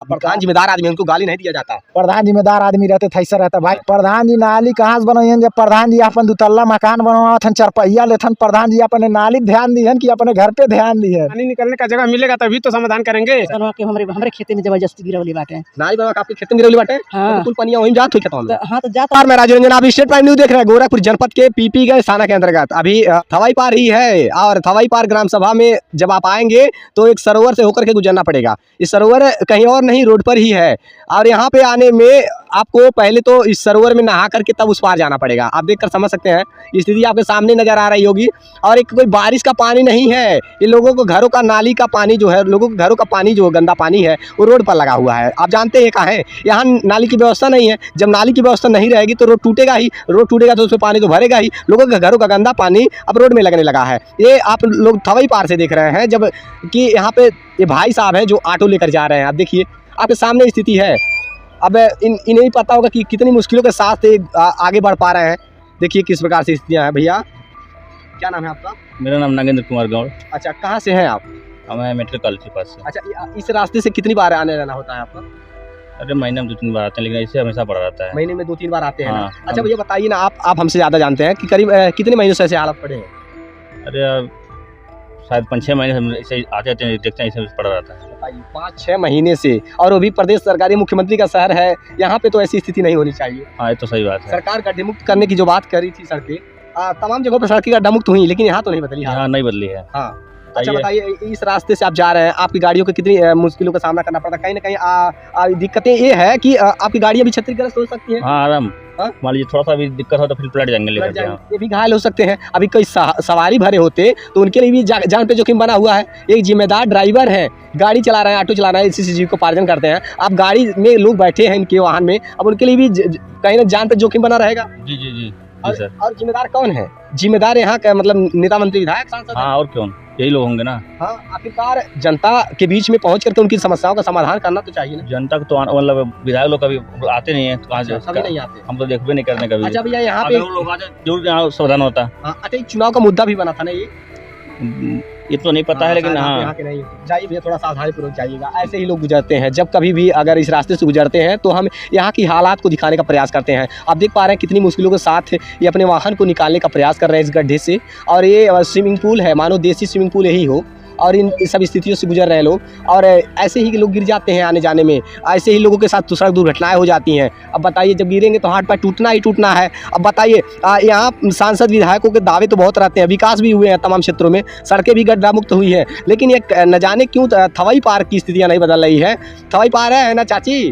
प्रधान जिम्मेदार आदमी, उनको गाली नहीं दिया जाता। प्रधान जिम्मेदार आदमी रहते थे, ऐसा रहता भाई। प्रधान जी नाली कहाँ से बनाई जब प्रधान जी अपन दुतल्ला मकान बनवाथन, चरपहिया लेथन, प्रधान जी अपने नाली ध्यान दिहन कि अपने घर पे ध्यान दिहन। पानी निकलने का जगह मिलेगा तभी तो समाधान करेंगे। बनवा के हमरे खेते में जबरदस्ती गिरवली बाटे। नाली बनवा के आपके खेत में गिरवली बाटे। हाँ। तो कुल पनिया वहीं जात हुई खेतों में। हाँ तो जाता। मैं राजू रंजन, आप स्टेट प्राइम न्यूज देख रहे हैं। गोरखपुर जनपद के पीपी गए थाना के अंतर्गत अभी थवाई पार ही है, और थवाई पार ग्राम सभा में जब आप आएंगे तो एक सरोवर से होकर के गुजरना पड़ेगा। इस सरोवर कहीं और नहीं, रोड पर ही है, और यहाँ पे आने में आपको पहले तो इस सरोवर में नहा करके तब उस पार जाना पड़ेगा। आप देखकर समझ सकते हैं, स्थिति आपके सामने नजर आ रही होगी। और एक कोई बारिश का पानी नहीं है, ये लोगों को घरों का नाली का पानी जो है, लोगों के घरों का पानी जो गंदा पानी है वो रोड पर लगा हुआ है। आप जानते हैं कहाँ है, यहाँ नाली की व्यवस्था नहीं है। जब नाली की व्यवस्था नहीं रहेगी तो रोड टूटेगा ही, रोड टूटेगा तो उसमें पानी तो भरेगा ही। लोगों के घरों का गंदा पानी अब रोड में लगने लगा है। ये आप लोग थवाई पार से देख रहे हैं, जब कि यहाँ पे ये भाई साहब हैं जो ऑटो लेकर जा रहे हैं। आप देखिए, आपके सामने स्थिति है। अब इन्हें पता होगा कि कितनी मुश्किलों के साथ आगे बढ़ पा रहे हैं। देखिए किस प्रकार से स्थितियाँ हैं। भैया क्या नाम है आपका? मेरा नाम नागेंद्र कुमार गौड़। अच्छा, कहाँ से हैं आप? मैं मेट्रो कॉलेज के पास से। अच्छा, इस रास्ते से कितनी बार आने जाना होता है आपका? अरे महीने में 2-3 बार आते हैं, लेकिन ऐसे हमेशा पड़ा रहता है। महीने में 2-3 बार आते हैं ना? हाँ, अच्छा भैया बताइए ना, आप हमसे ज़्यादा जानते हैं कि करीब कितने महीनों से ऐसे हालत पड़े हैं? अरे यार शायद 5-6 महीने हम ऐसे आते हैं, देखते हैं ऐसे पड़ा रहता है। 5-6 महीने से, और वो भी प्रदेश सरकारी मुख्यमंत्री का शहर है, यहाँ पे तो ऐसी स्थिति नहीं होनी चाहिए। हाँ ये तो सही बात है। सरकार गड्ढे मुक्त करने की जो बात करी थी सड़कें, तमाम जगहों पर सड़कें गड्ढा मुक्त हुई, लेकिन यहाँ तो नहीं बदली। यहाँ नहीं बदली है। हाँ। अच्छा बताइए, इस रास्ते से आप जा रहे हैं, आपकी गाड़ियों को कितनी मुश्किलों का सामना करना पड़ता है? कहीं ना कहीं दिक्कतें ये है कि आपकी गाड़ी अभी क्षतिग्रस्त हो सकती है। हाँ आराम, मान लीजिए थोड़ा सा भी दिक्कत हो तो फिर पलट जाएंगे लेकर के। ये भी घायल हो सकते हैं। अभी कोई सवारी भरे होते तो उनके लिए भी जान पे जोखिम बना हुआ है। एक जिम्मेदार ड्राइवर है, गाड़ी चला रहे हैं, ऑटो चला रहे हैं, इसी से जीव को पार्जन करते हैं। अब गाड़ी में लोग बैठे हैं इनके वाहन में, अब उनके लिए भी कहीं ना जान पे जोखिम बना रहेगा। जी जी जी सर। और जिम्मेदार कौन है? जिम्मेदार यहाँ का मतलब नेता मंत्री विधायक सांसद। हाँ और कौन, यही लोग होंगे ना। हाँ, आखिरकार जनता के बीच में पहुंच करके उनकी समस्याओं का समाधान करना तो चाहिए ना। जनता को तो मतलब विधायक लोग कभी आते नहीं है, तो कहाँ से कभी नहीं आते, हम तो देखबे नहीं करने कभी। अच्छा भैया यहाँ पे लोग आते जरूर यहाँ समाधान होता। अच्छा, एक चुनाव का मुद्दा भी बना था ना ये तो नहीं पता है, लेकिन हाँ यहाँ के नहीं। जाइए भैया, थोड़ा सावधानी पूर्वक जाइएगा। ऐसे ही लोग गुजरते हैं, जब कभी भी अगर इस रास्ते से गुजरते हैं तो हम यहाँ की हालात को दिखाने का प्रयास करते हैं। आप देख पा रहे हैं कितनी मुश्किलों के साथ ये अपने वाहन को निकालने का प्रयास कर रहे हैं इस गड्ढे से। और ये स्विमिंग पूल है, मानो देसी स्विमिंग पूल यही हो, और इन सब स्थितियों से गुजर रहे हैं लोग। और ऐसे ही लोग गिर जाते हैं आने जाने में, ऐसे ही लोगों के साथ सड़क दुर्घटनाएं हो जाती हैं। अब बताइए, जब गिरेंगे तो हाथ पैर टूटना ही टूटना है। अब बताइए, यहाँ सांसद विधायकों के दावे तो बहुत रहते हैं, विकास भी हुए हैं तमाम क्षेत्रों में, सड़कें भी गड्ढा मुक्त हुई है, लेकिन ये न जाने क्यों थवाई पार की स्थितियाँ नहीं बदल रही है। थवाई पार है ना चाची,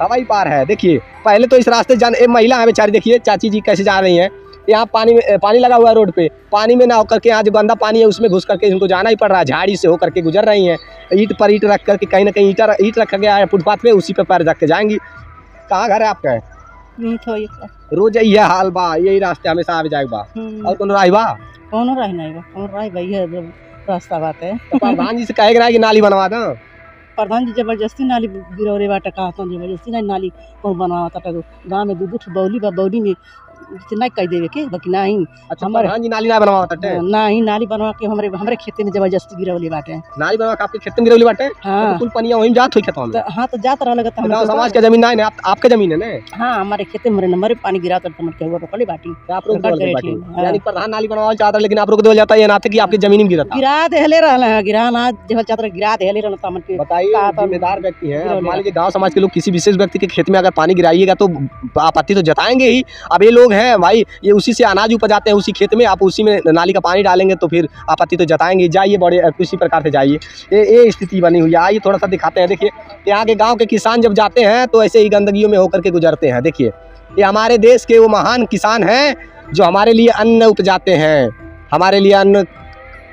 थवाई पार है। देखिए पहले तो इस रास्ते महिला है बेचारी, देखिए चाची जी कैसे जा रही हैं। यहाँ पानी लगा हुआ है रोड पे, पानी में ना होकर के यहाँ जो गंदा पानी है उसमें घुस करके इनको जाना ही पड़ रहा है। झाड़ी से होकर के गुजर रही हैं, ईंट पर ईंट रख करके, कहीं ना कहीं ईंट रखा गया है फुटपाथ पे, उसी पे पैर रख के जाएंगी। कहाँ घर है आपका? रोज यही हाल बा, यही रास्ते हमेशा आवे जाए बा। और कौन राही बा? कौन राही नहीं बा, कौन राही भैया रास्ता बात है। तो प्रधान जी से कहेगा ना कि नाली बनवा दो। प्रधान जी जबरदस्ती नाली गिरवले बाटे, कहा जबरदस्ती नाली कौन बनवाता। गाँव में 2-2 बौली बा, बौली में नहीं कह देवे के बाकी नहीं। अच्छा, प्रधान जी नाली ना बनवाता नहीं, नाली बनवा के हमरे खेते में जबरदस्ती गिरवले बाटे। नाली बनवा के आपके खेत में गिरवले बाटे? हाँ। तो कुल पनिया वहीं जात हुई खेतों में। हाँ तो जात रहा लगा गाँव समाज का जमीन नहीं है, आपका जमीन है ना? हाँ, हमारे खेते में नंबर पानी गिरा तो रोकले बाटी। आप रोक दे बाटी, यानी प्रधान नाली बनवाना चाहता है, लेकिन आप रोक दे जाता है, ये नाते कि आपकी जमीन में गिरा देहले रहला है, गिरा ना जब चाहता गिरा देहले रहला। तमन के बताइए, जिम्मेदार व्यक्ति है, मान लीजिए गाँव समाज के लोग किसी विशेष व्यक्ति के खेत में अगर पानी गिराइएगा तो आपत्ति तो जताएंगे ही। अब ये लोग हैं भाई, ये उसी से अनाज उपजाते हैं उसी खेत में, आप उसी में नाली का पानी डालेंगे तो फिर आपत्ति तो जताएंगे। जाइए बड़े किसी प्रकार से जाइए, ये स्थिति बनी हुई है। आइए थोड़ा सा दिखाते हैं। देखिए यहाँ के गांव के किसान जब जाते हैं तो ऐसे ही गंदगियों में होकर के गुजरते हैं। देखिए ये हमारे देश के वो महान किसान हैं जो हमारे लिए अन्न उपजाते हैं, हमारे लिए अन्न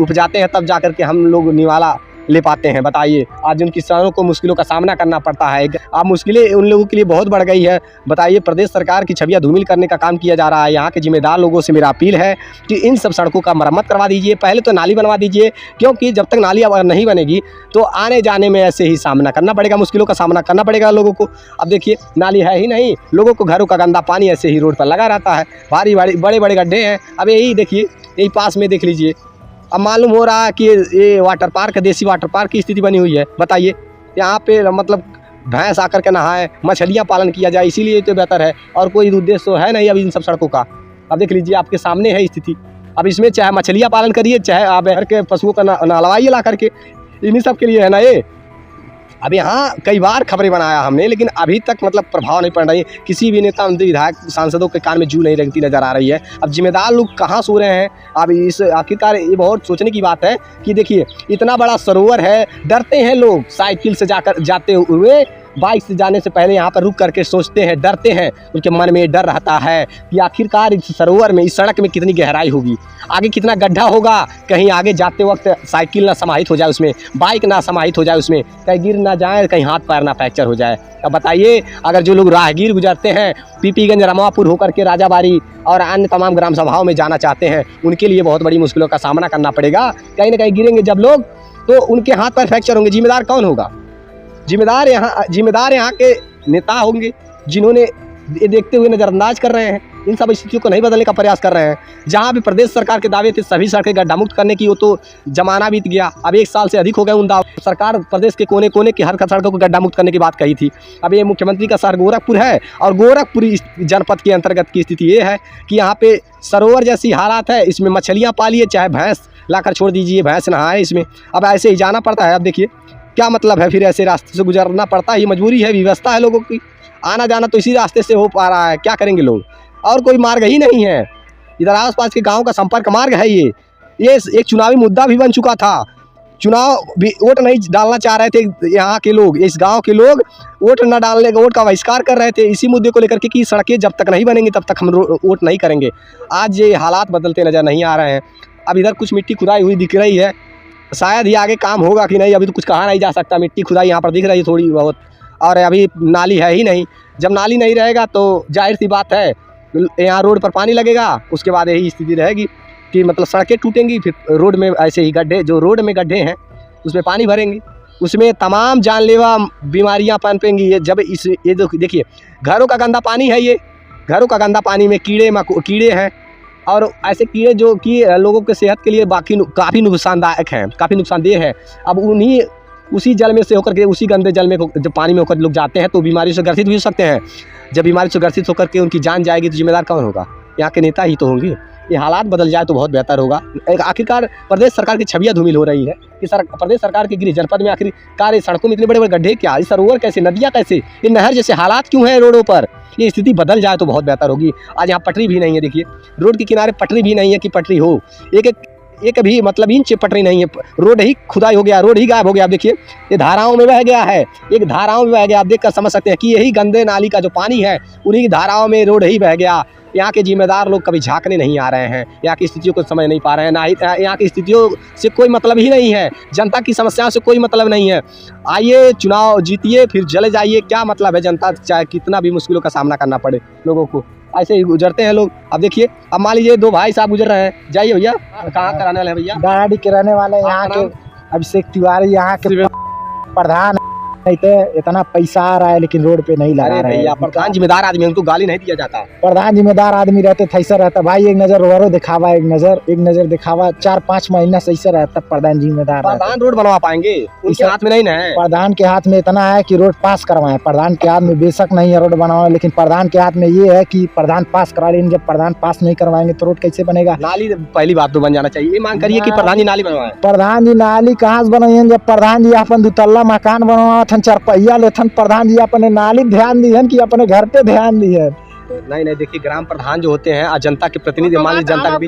उपजाते हैं, तब जाकर के हम लोग निवाला ले पाते हैं। बताइए, आज उन किसानों को मुश्किलों का सामना करना पड़ता है। अब मुश्किलें उन लोगों के लिए बहुत बढ़ गई है। बताइए, प्रदेश सरकार की छवियां धूमिल करने का काम किया जा रहा है। यहाँ के जिम्मेदार लोगों से मेरा अपील है कि इन सब सड़कों का मरम्मत करवा दीजिए, पहले तो नाली बनवा दीजिए, क्योंकि जब तक नाली अगर नहीं बनेगी तो आने जाने में ऐसे ही सामना करना पड़ेगा, मुश्किलों का सामना करना पड़ेगा लोगों को। अब देखिए, नाली है ही नहीं, लोगों को घरों का गंदा पानी ऐसे ही रोड पर लगा रहता है, भारी बड़े बड़े गड्ढे हैं। अब यही देखिए, यही पास में देख लीजिए, अब मालूम हो रहा है कि ये वाटर पार्क, देसी वाटर पार्क की स्थिति बनी हुई है। बताइए, यहाँ पे मतलब भैंस आकर के नहाए, मछलियाँ पालन किया जाए, इसीलिए तो बेहतर है। और कोई उद्देश्य तो है नहीं अब इन सब सड़कों का। अब देख लीजिए आपके सामने है स्थिति। अब इसमें चाहे मछलियाँ पालन करिए, चाहे आप घर के पशुओं का नहलवाइए ला करके, इन्हीं सब के लिए है ना ये। अब यहाँ कई बार खबरें बनाया हमने, लेकिन अभी तक मतलब प्रभाव नहीं पड़ रही है। किसी भी नेता, मंत्री, विधायक, सांसदों के कान में जू नहीं लगती नजर आ रही है। अब जिम्मेदार लोग कहाँ सो रहे हैं? अब इस आखिरकार ये बहुत सोचने की बात है कि देखिए इतना बड़ा सरोवर है, डरते हैं लोग साइकिल से जाते हुए, बाइक से जाने से पहले यहाँ पर रुक करके सोचते हैं, डरते हैं। उनके मन में डर रहता है कि आखिरकार इस सरोवर में, इस सड़क में कितनी गहराई होगी, आगे कितना गड्ढा होगा, कहीं आगे जाते वक्त साइकिल ना समाहित हो जाए उसमें, बाइक ना समाहित हो जाए उसमें, कहीं गिर ना जाए, कहीं हाथ पैर ना फ्रैक्चर हो जाए। अब बताइए, अगर जो लोग राहगीर गुजरते हैं, पीपीगंज, रमापुर होकर के राजाबाड़ी और अन्य तमाम ग्राम सभाओं में जाना चाहते हैं, उनके लिए बहुत बड़ी मुश्किलों का सामना करना पड़ेगा। कहीं ना कहीं गिरेंगे जब लोग, तो उनके हाथ पैर फ्रैक्चर होंगे। जिम्मेदार कौन होगा? जिम्मेदार यहाँ के नेता होंगे, जिन्होंने ये देखते हुए नज़रअंदाज कर रहे हैं, इन सब स्थितियों को नहीं बदलने का प्रयास कर रहे हैं। जहाँ भी प्रदेश सरकार के दावे थे सभी सड़कें गड्ढा मुक्त करने की, वो तो जमाना बीत गया। अब 1 साल से अधिक हो गए उन दावों। सरकार प्रदेश के कोने कोने की हर सड़कों को गड्ढा मुक्त करने की बात कही थी। अब ये मुख्यमंत्री का शहर गोरखपुर है, और गोरखपुर जनपद के अंतर्गत की स्थिति ये है कि यहाँ पे सरोवर जैसी हालात है। इसमें मछलियाँ पालिए, चाहे भैंस लाकर छोड़ दीजिए, भैंस नहाए इसमें। अब ऐसे ही जाना पड़ता है। अब देखिए क्या मतलब है, फिर ऐसे रास्ते से गुजरना पड़ता है। ये मजबूरी है, व्यवस्था है लोगों की, आना जाना तो इसी रास्ते से हो पा रहा है। क्या करेंगे लोग? और कोई मार्ग ही नहीं है। इधर आसपास के गांव का संपर्क मार्ग है ये एक चुनावी मुद्दा भी बन चुका था। चुनाव भी वोट नहीं डालना चाह रहे थे यहाँ के लोग, इस गांव के लोग वोट न डालने का, वोट का बहिष्कार कर रहे थे इसी मुद्दे को लेकर के कि सड़कें जब तक नहीं बनेंगी तब तक हम वोट नहीं करेंगे। आज ये हालात बदलते नज़र नहीं आ रहे हैं। अब इधर कुछ मिट्टी खुदाई हुई दिख रही है, शायद ही आगे काम होगा कि नहीं, अभी तो कुछ कहा नहीं जा सकता। मिट्टी खुदाई यहाँ पर दिख रही है थोड़ी बहुत, और अभी नाली है ही नहीं। जब नाली नहीं रहेगा तो जाहिर सी बात है यहाँ रोड पर पानी लगेगा, उसके बाद यही स्थिति रहेगी कि मतलब सड़कें टूटेंगी, फिर रोड में ऐसे ही गड्ढे, जो रोड में गड्ढे हैं उसमें पानी भरेंगे, उसमें तमाम जानलेवा बीमारियाँ पनपेंगी। ये जब ये देखिए घरों का गंदा पानी है, ये घरों का गंदा पानी में कीड़े हैं, और ऐसे कीड़े जो कि लोगों के सेहत के लिए काफ़ी नुकसानदायक हैं, काफ़ी नुकसानदेह है। अब उसी जल में से होकर के, उसी गंदे जल में जब पानी में होकर लोग जाते हैं तो बीमारी से ग्रसित भी हो सकते हैं। जब बीमारी से ग्रसित होकर के उनकी जान जाएगी तो जिम्मेदार कौन होगा? यहाँ के नेता ही तो होंगे। ये हालात बदल जाए तो बहुत बेहतर होगा। आखिरकार प्रदेश सरकार की छवियाँ धूमिल हो रही है कि प्रदेश सरकार के गृह जनपद में आखिरकार सड़कों में इतने बड़े बड़े गड्ढे क्या, इस सरोवर कैसे, नदियाँ कैसे, ये नहर जैसे हालात क्यों हैं रोडों पर? ये स्थिति बदल जाए तो बहुत बेहतर होगी। आज यहाँ पटरी भी नहीं है, देखिए रोड के किनारे पटरी भी नहीं है कि पटरी हो, एक भी मतलब इंच पटरी नहीं है। रोड ही खुदाई हो गया, रोड ही गायब हो गया। आप देखिए ये धाराओं में बह गया है, एक धाराओं में बह गया। आप देखकर समझ सकते हैं कि यही गंदे नाली का जो पानी है उन्हीं धाराओं में रोड ही बह गया। यहाँ के जिम्मेदार लोग कभी झांकने नहीं आ रहे हैं, यहाँ की स्थितियों को समझ नहीं पा रहे हैं, ना ही यहाँ की स्थितियों से कोई मतलब ही नहीं है, जनता की समस्याओं से कोई मतलब नहीं है। आइए चुनाव जीतिए फिर चले जाइए, क्या मतलब है जनता चाहे कितना भी मुश्किलों का सामना करना पड़े लोगों को, ऐसे ही गुजरते हैं लोग। अब देखिए, अब मान लीजिए 2 भाई साहब गुजर रहे हैं, जाइए भैया। कहाँ कराने वाले हैं भैया? गाड़ी के रहने वाले यहाँ के अभिषेक तिवारी, यहाँ के प्रधान। नहीं तो इतना पैसा आ रहा है लेकिन रोड पे नहीं लगा रहे हैं। प्रधान जिम्मेदार आदमी, उनको गाली नहीं दिया जाता। प्रधान जिम्मेदार आदमी रहते थैसा रहता भाई, एक नजर वरो दिखावा, एक नजर दिखावा, 4-5 महीना सही से रहता प्रधान जिम्मेदार। प्रधान रोड बनवा पाएंगे? उनके हाथ में नहीं है। प्रधान के हाथ में इतना है कि रोड पास करवाएं। प्रधान के हाथ में बेशक नहीं है रोड बनवाना, लेकिन प्रधान के हाथ में ये है कि प्रधान पास करा लेंगे। जब प्रधान पास नहीं करवाएंगे तो रोड कैसे बनेगा? नाली पहली बात तो बन जाना चाहिए। ये मांग करिए कि प्रधान जी नाली बनवाए। प्रधान जी नाली कहाँ से बनाइए? जब प्रधान जी अपन 2 तल्ला मकान बनवा, 4 पहिया ले, प्रधान जी अपने नाली ध्यान दिहन कि अपने घर पे ध्यान दिहन? नहीं देखिए, ग्राम प्रधान जो होते हैं जनता के प्रतिनिधि, मान लीजिए जनता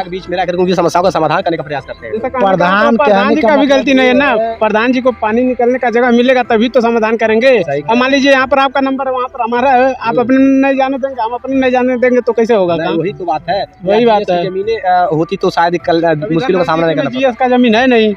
के बीच में रहकर उनकी समस्याओं का समाधान करने का प्रयास करते हैं। प्रधान जी का भी गलती नहीं है ना, प्रधान जी को पानी निकलने का जगह मिलेगा तभी तो समाधान करेंगे। अब मान लीजिए यहाँ पर आपका नंबर है, वहाँ पर हमारा है, आप अपने नहीं जाने देंगे, हम अपने नहीं जाने देंगे तो कैसे होगा? वही तो बात है, वही बात है। जमीनें होती तो शायद कल मुश्किलों का सामना नहीं करना। जीएस का जमीन है नहीं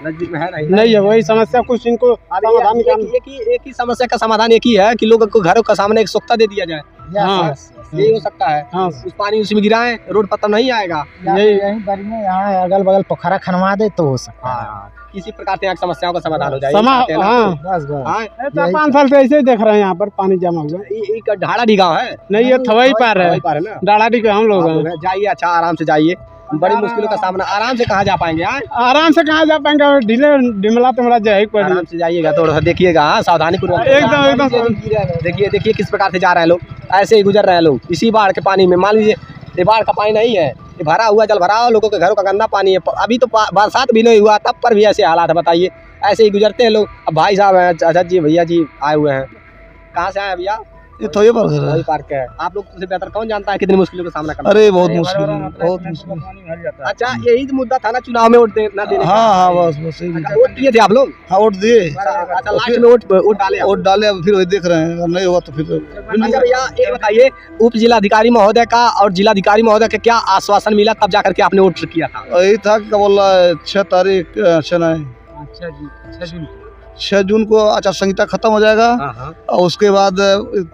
है, वही समस्या कुछ इनको समाधान। एक ही समस्या का समाधान एक ही है कि लोगों को घरों का सामने एक सोख्ता दे दिया जाए। हाँ, यही हो सकता है। हाँ, उस पानी उसी में गिराएं, रोड पर तब नहीं आएगा। यही यहाँ अगल बगल पोखरा खनवा दे तो हो सकता है। किसी प्रकार से यहाँ समस्याओं का समाधान हो जाए। 5 साल से ऐसे ही देख रहे हैं, यहाँ पर पानी जमा हुआ। ढाड़ा डी गाँव है? नहीं, ये थवई पार है, डाढ़ाडी के हम लोग जाइए, अच्छा आराम से जाइए, बड़ी मुश्किलों का सामना आराम से कहाँ जा पाएंगे? आराम से कहाँ जा पाएंगे, और ढीले ढिमला तुम्हारा जाए पड़ी। आराम से जाइएगा, थोड़ा देखिएगा, हाँ, सावधानी पूर्वक। एकदम देखिए किस प्रकार से जा रहे हैं लोग, ऐसे ही गुजर रहे हैं लोग इसी बाढ़ के पानी में। मान लीजिए ये बाढ़ का पानी नहीं है, ये भरा हुआ जल भराव, लोगों के घरों का गंदा पानी है। अभी तो बरसात भी नहीं हुआ, तब पर भी ऐसे हालात है, बताइए। ऐसे ही गुजरते हैं लोग। अब भाई साहब हैं, चाचा जी, भैया जी आए हुए हैं। कहाँ से आए भैया? ये तो ये पर वही पार्क है। आप लोग से बेहतर कौन जानता है कितनी मुश्किलों का सामना करना? अरे बहुत मुश्किल है, बहुत मुश्किल। अच्छा, यही तो मुद्दा था ना चुनाव में वोट ना देने का। हाँ बस यही। अच्छा, वोट दिए थे आप लोग? हाँ वोट दिए। अच्छा, लास्ट में वोट डाले? वोट डाले, अब फिर वही देख रहे हैं, अगर नहीं हुआ तो फिर। अच्छा भैया, ये बताइए, उप जिलाधिकारी महोदय का और जिलाधिकारी महोदय का क्या आश्वासन मिला तब जाकर के आपने वोट किया था? यही था क्या बोल रहा है, 6 तारीख 6 जून को आचार संहिता खत्म हो जाएगा, और उसके बाद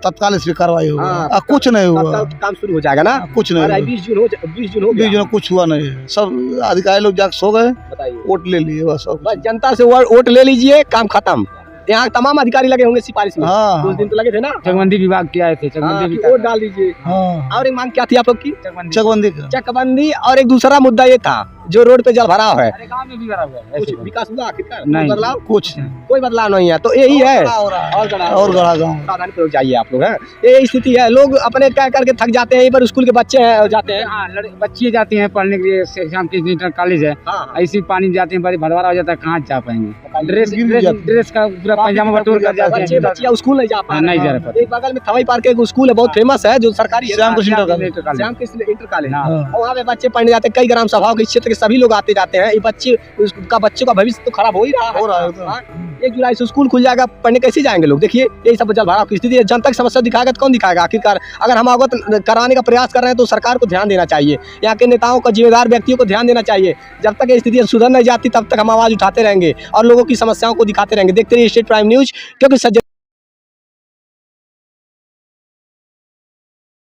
तत्काल इस पर कार्रवाई होगा। कुछ नहीं हुआ, काम शुरू हो जाएगा ना? कुछ नहीं हुआ। 20 जून हो 20 जून कुछ हुआ नहीं है। सब अधिकारी लोग जाकर सो गए, बताइए। वोट ले लिए बस। बस जनता से वोट ले लीजिए, काम खत्म। यहाँ तमाम अधिकारी लगे होंगे सिफारिश में। हाँ 2 दिन तो लगे थे ना? चकबंदी विभाग के आए थे, चकबंदी वोट डाल दीजिए। हाँ और एक मांग क्या थी आप लोग की? चकबंदी का। चकबंदी। और एक दूसरा मुद्दा ये था, जो रोड पे जल भराव है, गाँव में भी भरा हुआ है। कुछ विकास हुआ आखिरकार? नहीं। बदलाव? कुछ कोई बदलाव नहीं है, तो यही है। और गढ़ा गाँव। सावधानी पूर्वक जाइए आप लोग, हैं। यही स्थिति है, लोग अपने क्या करके थक जाते हैं। यहीं पर स्कूल के बच्चे हैं, जाते हैं। हाँ, बच्चे जाते हैं पढ़ने के लिए, शाम के इंटर कॉलेज है, हाँ। ऐसी पानी जाते हैं, बड़ी भरवारा हो जाता है, कहाँ जा पाएंगे? गिर जाते हैं। ड्रेस का पूरा पैजामा बटोर कर जाते बच्चे हैं। बच्चियां स्कूल नहीं जा पा नहीं जा रहे। एक बगल में थवई पार्क एक स्कूल है, बहुत फेमस है, जो सरकारी है। Shyam Krishna inter college. Shyam Krishna inter college. हाँ। और वहाँ पे बच्चे पढ़ने जाते हैं। कई ग्राम सभाओं के क्षेत्र के सभी लोग आते जाते हैं। ये बच्चों का भविष्य तो खराब हो ही रहा है। हाँ, 1 जुलाई से स्कूल खुल जाएगा, पढ़ने कैसे जाएंगे लोग? देखिए, यही सब जल भराव की स्थिति है। जनता की समस्या दिखाएगा तो कौन दिखाएगा आखिरकार? अगर हम अवगत कराने का प्रयास कर रहे हैं तो सरकार को ध्यान देना चाहिए, यहाँ के नेताओं को, जिम्मेदार व्यक्तियों को ध्यान देना चाहिए। जब तक ये स्थिति सुधर नहीं जाती तब तक हम आवाज उठाते रहेंगे और लोगों की समस्याओं को दिखाते रहेंगे। देखते रहिए स्टेट प्राइम न्यूज, क्योंकि